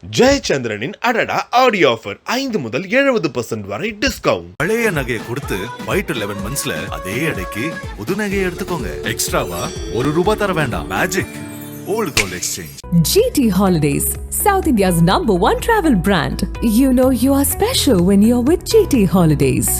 ஜெயச்சந்திரனின் அடடா audio offer 5 முதல் 70% வரை டிஸ்கவுண்ட். பழைய நகையை கொடுத்து 5 to 11 monthsல அதே அடைக்கு புது நகையை எடுத்துக்கோங்க. எக்ஸ்ட்ராவா ₹1 தர வேண்டாம். Magic old gold exchange. GT Holidays, South India's #1 travel brand. You know you are special when you're with GT Holidays.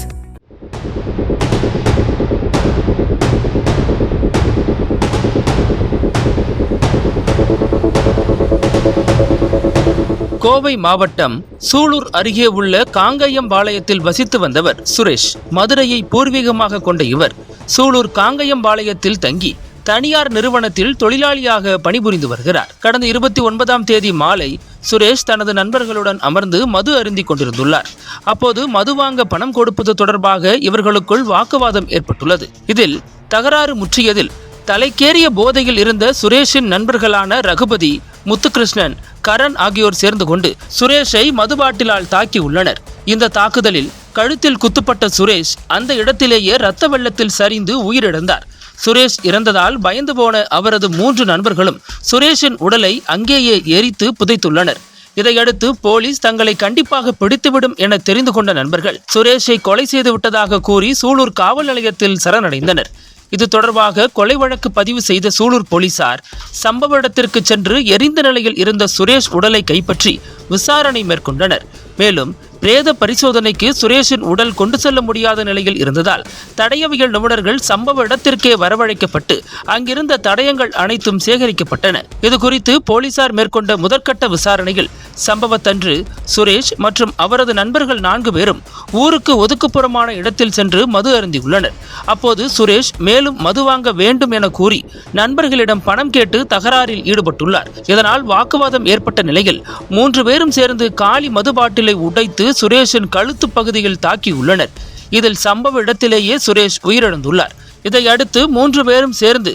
Kovai மாவட்டம் சூலூர் அருகே உள்ள காங்கயம்பாளையத்தில் வசித்து வந்தவர் சுரேஷ். மதுரையை பூர்வீகமாக கொண்ட இவர் சூலூர் காங்கயம்பாளையத்தில் தங்கி தனியார் நிறுவனத்தில் தொழிலாளியாக பணிபுரிந்து வருகிறார். கடந்த 29ஆம் தேதி மாலை சுரேஷ் தனது நண்பர்களுடன் அமர்ந்து மது அருந்திக் கொண்டிருந்துள்ளார். அப்போது மது வாங்க பணம் கொடுப்பது தொடர்பாக இவர்களுக்குள் வாக்குவாதம் ஏற்பட்டுள்ளது. இதில் தகராறு முற்றியதில் தலைக்கேறிய போதையில் இருந்த சுரேஷின் நண்பர்களான ரகுபதி, முத்துகிருஷ்ணன், கரண் ஆகியோர் சேர்ந்து கொண்டு சுரேஷை மதுபாட்டிலால் தாக்கி உள்ளனர். இந்த தாக்குதலில் கழுத்தில் குத்துப்பட்ட சுரேஷ் அந்த இடத்திலேயே இரத்த வெள்ளத்தில் சரிந்து உயிரிழந்தார். சுரேஷ் இறந்ததால் பயந்து போன அவரது 3 நண்பர்களும் சுரேஷின் உடலை அங்கேயே எரித்து புதைத்துள்ளனர். இதையடுத்து போலீஸ் தங்களை கண்டிப்பாக பிடித்துவிடும் என தெரிந்து கொண்ட நண்பர்கள் சுரேஷை கொலை செய்து விட்டதாக கூறி சூலூர் காவல் நிலையத்தில் சரணடைந்தனர். இது தொடர்பாக கொலை வழக்கு பதிவு செய்த சூலூர் போலீசார் சம்பவ இடத்திற்கு சென்று எரிந்த நிலையில் இருந்த சுரேஷ் உடலை கைப்பற்றி விசாரணை மேற்கொண்டனர். மேலும் பிரேத பரிசோதனைக்கு சுரேஷின் உடல் கொண்டு செல்ல முடியாத நிலையில் இருந்ததால் தடயவியல் நிபுணர்கள் சம்பவ இடத்திற்கே வரவழைக்கப்பட்டு அங்கிருந்த தடயங்கள் அனைத்தும் சேகரிக்கப்பட்டன. இதுகுறித்து போலீசார் மேற்கொண்ட முதற்கட்ட விசாரணையில் சம்பவத்தன்று சுரேஷ் மற்றும் அவரது நண்பர்கள் 4 பேரும் ஊருக்கு ஒதுக்குப்புறமான இடத்தில் சென்று மது அருந்தியுள்ளனர். அப்போது சுரேஷ் மேலும் மது வாங்க வேண்டும் என கூறி நண்பர்களிடம் பணம் கேட்டு தகராறில் ஈடுபட்டுள்ளார். இதனால் வாக்குவாதம் ஏற்பட்ட நிலையில் 3 பேரும் சேர்ந்து காலி மது பாட்டிலை உடைத்து சுரேஷின் கழுத்து பகுதியில் தாக்கியுள்ளனர். இதில் சம்பவ இடத்திலேயே சுரேஷ் உயிரிழந்துள்ளார். இதையடுத்து 3 பேரும் சேர்ந்து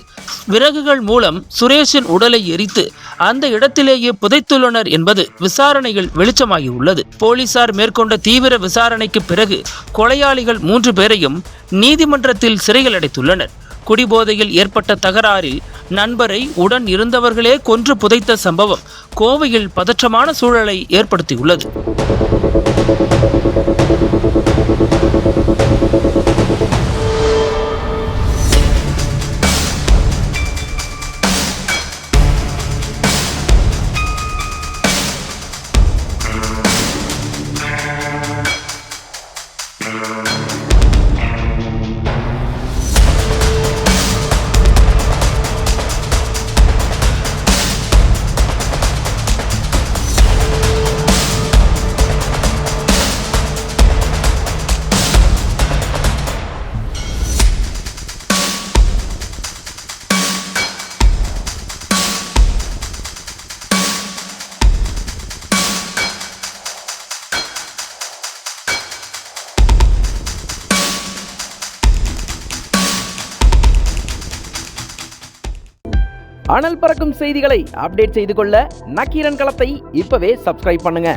விறகுகள் மூலம் சுரேஷின் உடலை எரித்து அந்த இடத்திலேயே புதைத்துள்ளனர் என்பது விசாரணையில் வெளிச்சமாகியுள்ளது. போலீசார் மேற்கொண்ட தீவிர விசாரணைக்கு பிறகு கொலையாளிகள் 3 பேரையும் நீதிமன்றத்தில் சிறையில் அடைத்துள்ளனர். குடிபோதையில் ஏற்பட்ட தகராறில் நண்பரை உடன் இருந்தவர்களே கொன்று புதைத்த சம்பவம் கோவையில் பதற்றமான சூழலை ஏற்படுத்தியுள்ளது. அனல் பறக்கும் செய்திகளை அப்டேட் செய்து கொள்ள நக்கீரன் களத்தை இப்பவே சப்ஸ்கிரைப் பண்ணுங்க.